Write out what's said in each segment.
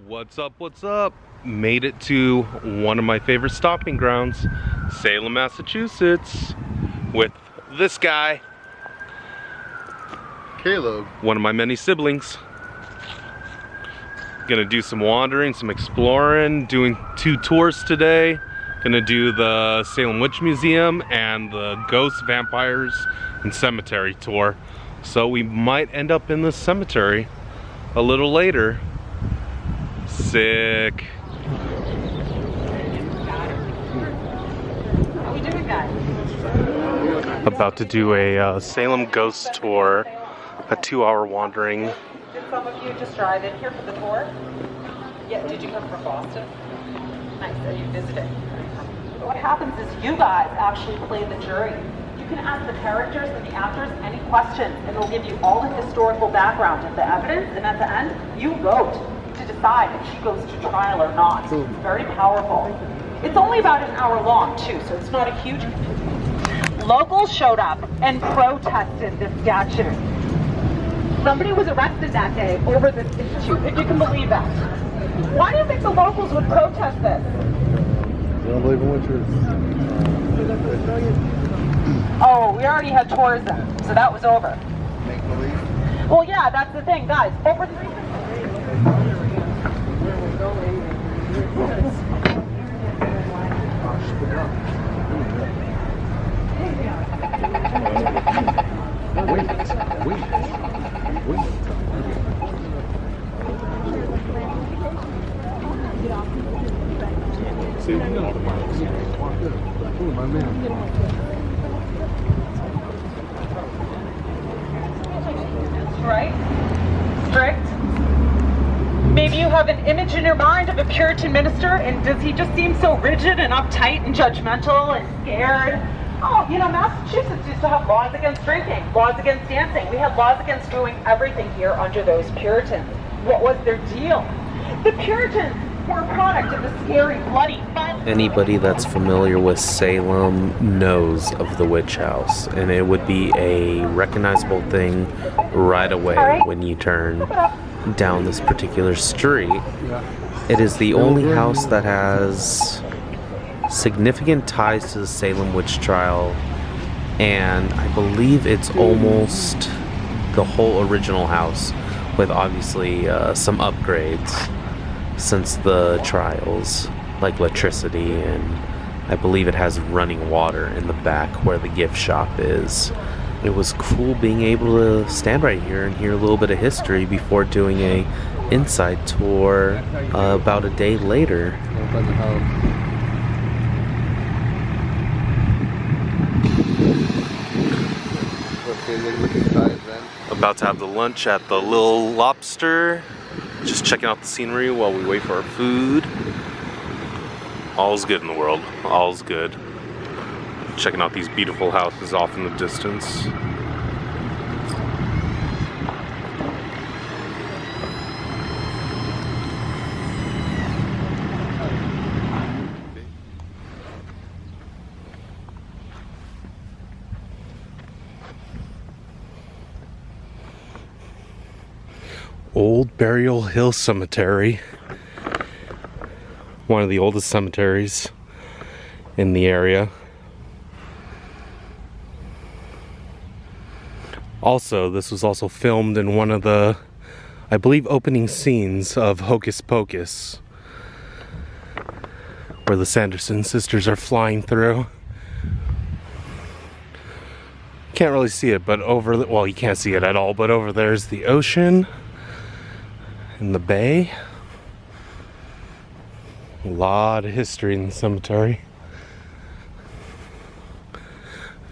What's up, what's up? Made it to one of my favorite stomping grounds, Salem, Massachusetts, with this guy, Caleb, one of my many siblings. Gonna do some wandering, some exploring, doing 2 tours today. Gonna do the Salem Witch Museum and the Ghosts, Vampires, and Cemetery tour. So we might end up in the cemetery a little later. Sick. How we doing, guys? About to do a Salem ghost tour, a 2-hour wandering. Did some of you just drive in here for the tour? Yeah, did you come from Boston? Nice, are you visiting? What happens is you guys actually play the jury. You can ask the characters and the actors any questions, and they'll give you all the historical background of the evidence, and at the end, you vote to decide if she goes to trial or not. It's very powerful. It's only about an hour long, too, so it's not a huge... Locals showed up and protested this statue. Somebody was arrested that day over this issue, if you can believe that. Why do you think the locals would protest this? they don't believe in witches. Oh, we already had tourism, so that was over. Make believe. Well, yeah, that's the thing, guys. Over 3 Right? Strict? Maybe you have an image in your mind of a Puritan minister, and does he just seem so rigid and uptight and judgmental and scared? Oh, you know, Massachusetts used to have laws against drinking, laws against dancing. We had laws against doing everything here under those Puritans. What was their deal? The Puritans were a product of the scary, bloody, violent... Anybody that's familiar with Salem knows of the witch house, and it would be a recognizable thing right away when you turn down this particular street. It is the only house that has significant ties to the Salem witch trial, and I believe it's almost the whole original house, with obviously some upgrades since the trials, like electricity, and I believe it has running water in the back where the gift shop is. It was cool being able to stand right here and hear a little bit of history before doing a inside tour about a day later. About to have the lunch at the Little Lobster. Just checking out the scenery while we wait for our food. All's good in the world. All's good. Checking out these beautiful houses off in the distance. Old Burial Hill Cemetery. One of the oldest cemeteries in the area. Also, this was also filmed in one of the, I believe, opening scenes of Hocus Pocus, where the Sanderson sisters are flying through. Can't really see it, but over the, well, you can't see it at all, but over there's the ocean and the bay. A lot of history in the cemetery.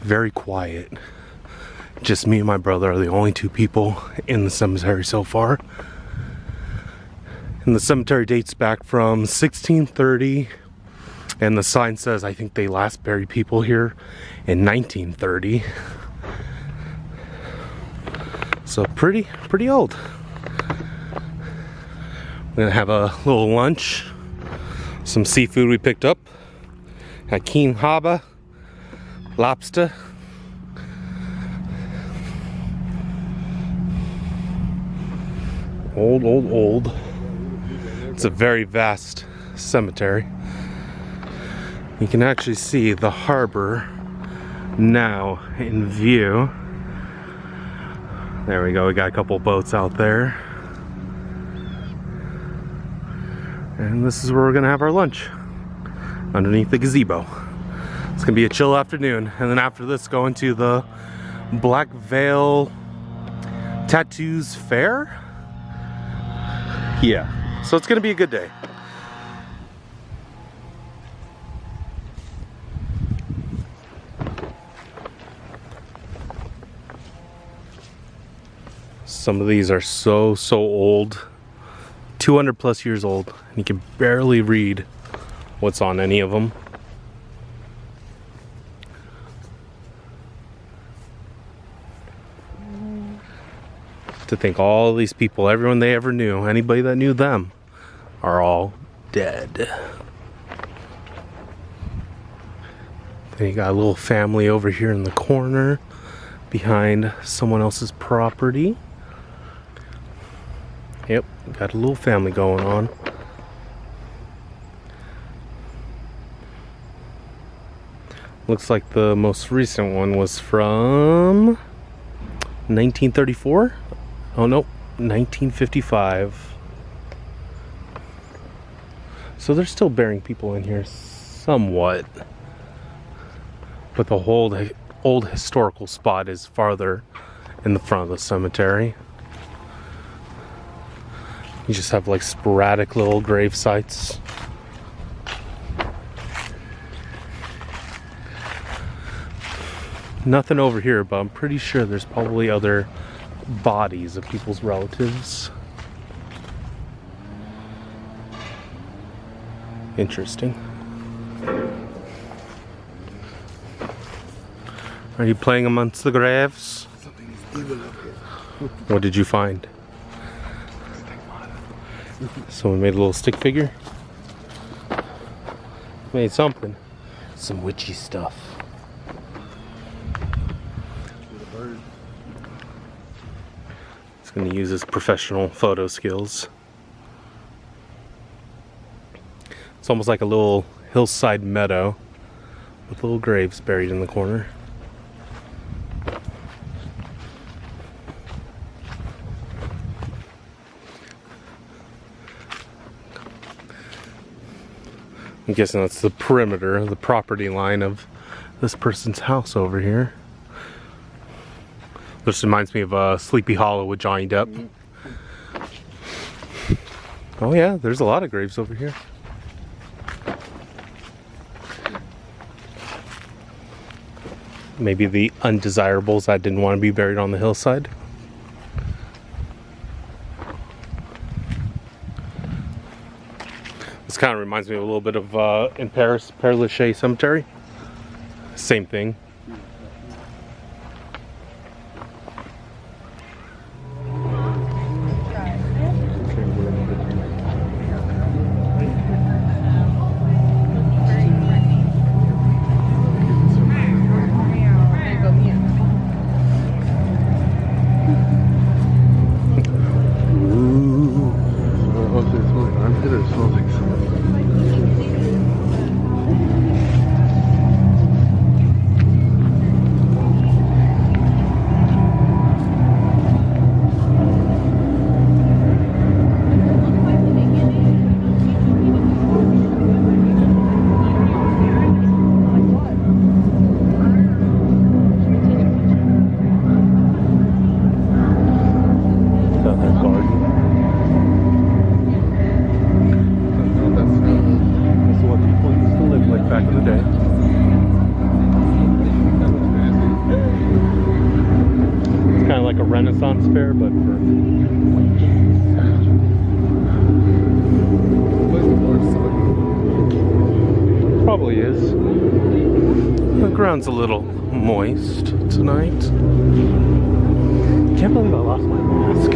Very quiet. Just me and my brother are the only 2 people in the cemetery so far. And the cemetery dates back from 1630, and the sign says I think they last buried people here in 1930. So pretty old. We're gonna have a little lunch. Some seafood we picked up at Keene Harbor. Lobster. Old. It's a very vast cemetery. You can actually see the harbor now in view. There we go, we got a couple boats out there. And this is where we're gonna have our lunch, underneath the gazebo. It's gonna be a chill afternoon, and then after this going to the Black Veil Tattoos Fair? Yeah, so it's gonna be a good day. Some of these are so old, 200 plus years old, and you can barely read what's on any of them. To think all these people, everyone they ever knew, anybody that knew them, are all dead. Then you got a little family over here in the corner behind someone else's property. Yep, got a little family going on. Looks like the most recent one was from 1934. Oh no, 1955. So they're still burying people in here somewhat. But the whole old historical spot is farther in the front of the cemetery. You just have like sporadic little grave sites. Nothing over here, but I'm pretty sure there's probably other bodies of people's relatives. Interesting. Are you playing amongst the graves? Something is evil up here. What did you find? Someone made a little stick figure? Made something. Some witchy stuff. He's gonna use his professional photo skills. It's almost like a little hillside meadow with little graves buried in the corner. I'm guessing that's the perimeter, the property line of this person's house over here. This reminds me of Sleepy Hollow with Johnny Depp. Oh yeah, there's a lot of graves over here. Maybe the undesirables that didn't want to be buried on the hillside. This kind of reminds me of a little bit of in Paris, Père Lachaise Cemetery. Same thing. Renaissance fair, but for probably is. The ground's a little moist tonight. Can't believe I lost my mask.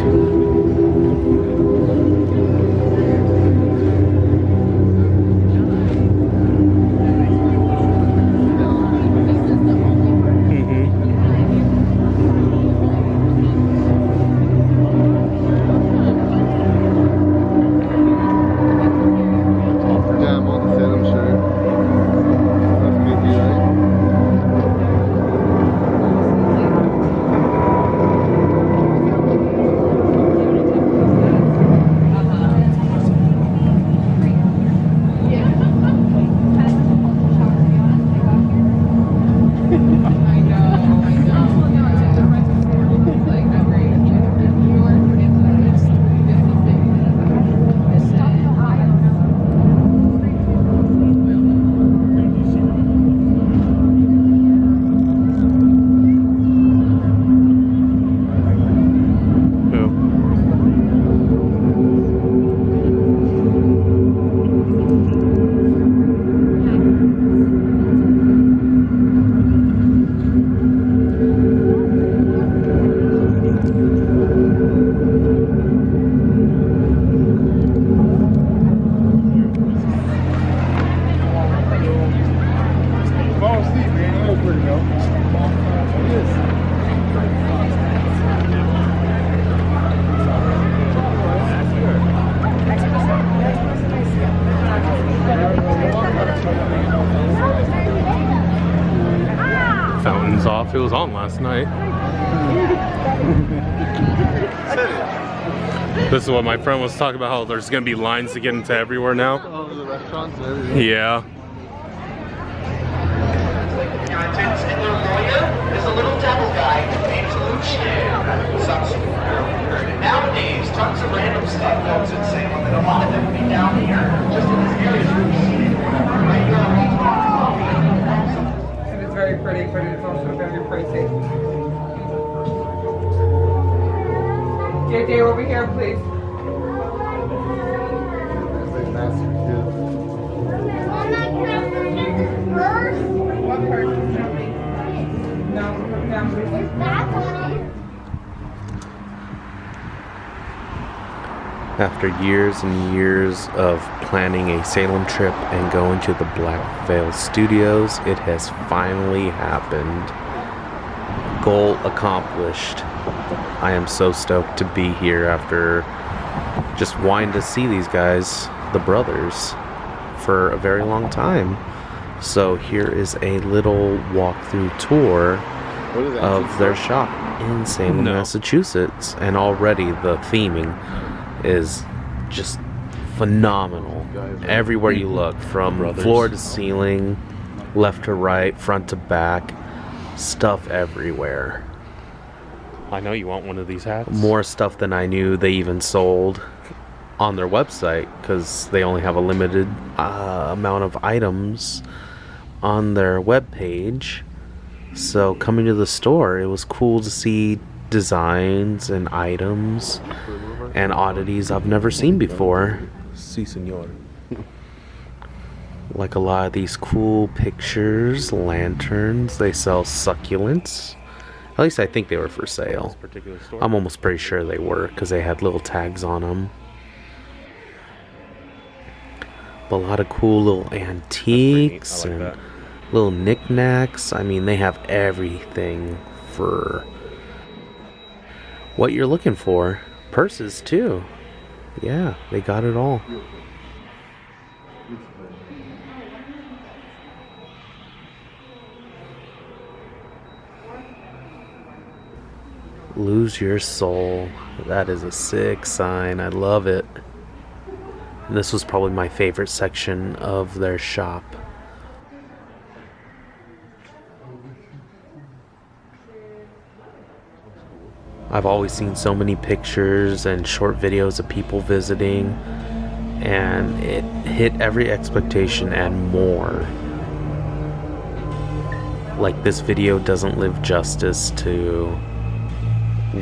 if it was on last night. This is what my friend was talking about, how there's gonna be lines to get into everywhere now. Oh, the restaurants and everything. Yeah. There's a little devil guy named Lucian. Nowadays, tons of random stuff goes in Salem, and a lot of them will be down here, just in this area. It is very pretty, but it's also very pricey. JJ, over here, please. One person, no, come down, please. After years and years of planning a Salem trip and going to the Black Veil Studios, it has finally happened. Goal accomplished. I am so stoked to be here after just wanting to see these guys, the brothers, for a very long time. So here is a little walkthrough tour of their shop in Salem, Massachusetts, and already the theming is just phenomenal. Everywhere you look, from floor to ceiling, left to right, front to back, stuff everywhere. I know you want one of these hats. More stuff than I knew they even sold on their website, because they only have a limited amount of items on their webpage. So coming to the store, it was cool to see designs and items and oddities I've never seen before. Si, senor. Like a lot of these cool pictures, lanterns. They sell succulents. At least I think they were for sale. I'm almost pretty sure they were, because they had little tags on them. But a lot of cool little antiques and little knickknacks. I mean, they have everything for what you're looking for. Purses too. Yeah, they got it all. Lose your soul. That is a sick sign. I love it. And this was probably my favorite section of their shop. I've always seen so many pictures and short videos of people visiting, and it hit every expectation and more. Like, this video doesn't live justice to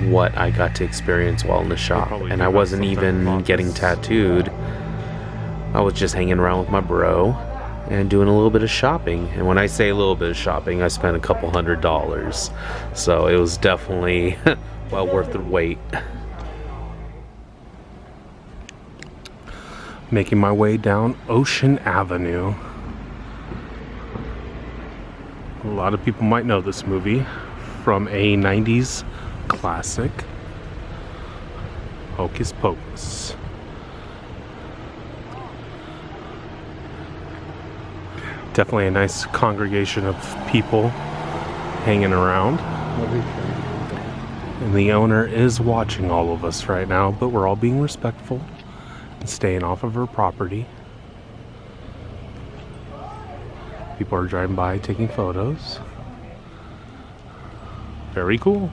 what I got to experience while in the shop. And I wasn't even getting tattooed. I was just hanging around with my bro and doing a little bit of shopping. And when I say a little bit of shopping, I spent a couple $100s. So it was definitely well worth the wait. Making my way down Ocean Avenue. A lot of people might know this movie from a 90s classic, Hocus Pocus. Definitely a nice congregation of people hanging around. And the owner is watching all of us right now, but we're all being respectful and staying off of her property. People are driving by taking photos. Very cool.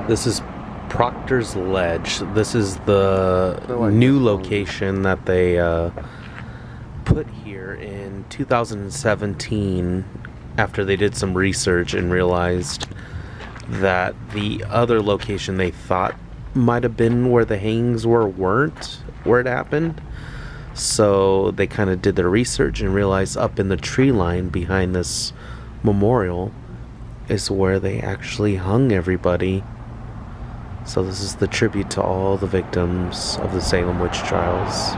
This is Proctor's Ledge. This is the new location that they put here in 2017 after they did some research and realized that the other location they thought might have been where the hangings weren't where it happened. So they kind of did their research and realized up in the tree line behind this memorial is where they actually hung everybody. So this is the tribute to all the victims of the Salem witch trials.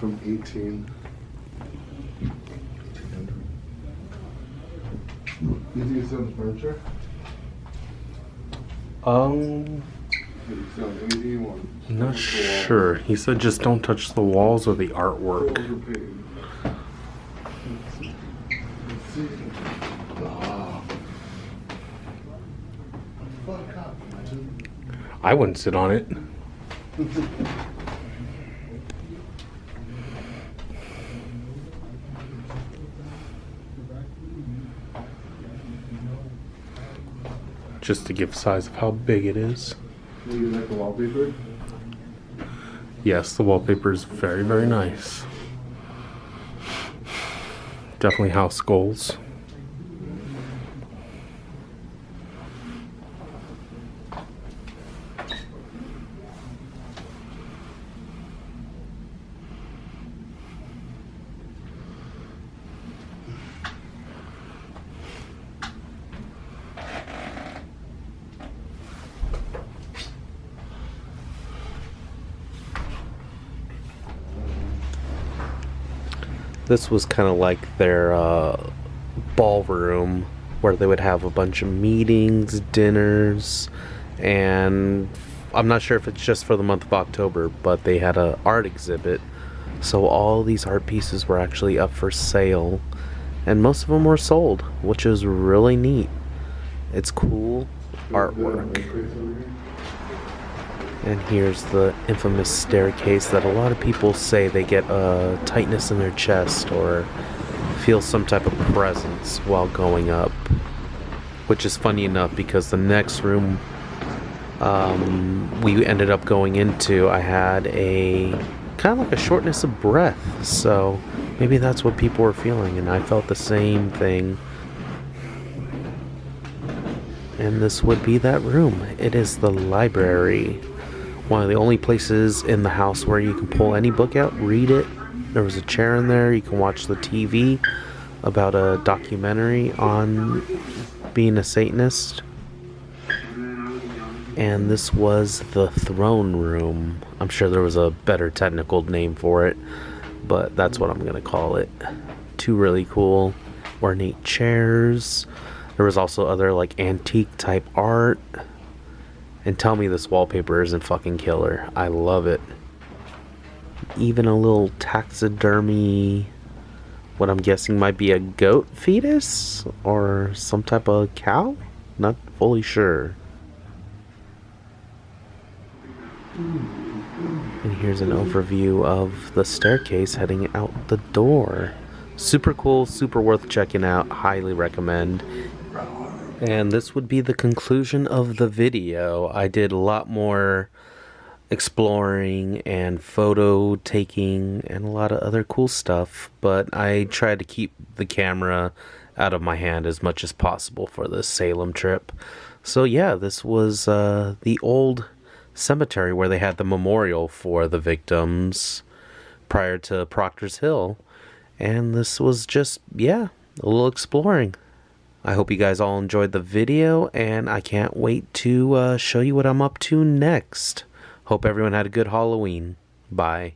from 18. You think it's on furniture? I'm It's on anything you want. not sure. He said just don't touch the walls or the artwork. I wouldn't sit on it. Just to give size of how big it is. You like the wallpaper? Yes, the wallpaper is very, very nice. Definitely house goals. This was kind of like their ballroom where they would have a bunch of meetings, dinners, and I'm not sure if it's just for the month of October, but they had an art exhibit. So all these art pieces were actually up for sale, and most of them were sold, which is really neat. It's cool artwork. And here's the infamous staircase that a lot of people say they get a tightness in their chest or feel some type of presence while going up. Which is funny enough because the next room we ended up going into, I had a kind of like a shortness of breath. So maybe that's what people were feeling, and I felt the same thing. And this would be that room. It is the library. One of the only places in the house where you can pull any book out, read it. There was a chair in there. You can watch the TV about a documentary on being a Satanist. And this was the throne room. I'm sure there was a better technical name for it, but that's what I'm going to call it. Two really cool, ornate chairs. There was also other like antique type art. And tell me this wallpaper isn't fucking killer. I love it. Even a little taxidermy, what I'm guessing might be a goat fetus or some type of cow? Not fully sure. And here's an overview of the staircase heading out the door. Super cool, super worth checking out. Highly recommend. And this would be the conclusion of the video. I did a lot more exploring and photo taking and a lot of other cool stuff, but I tried to keep the camera out of my hand as much as possible for this Salem trip. So yeah, this was the old cemetery where they had the memorial for the victims prior to Proctor's Hill. And this was just, yeah, a little exploring. I hope you guys all enjoyed the video, and I can't wait to show you what I'm up to next. Hope everyone had a good Halloween. Bye.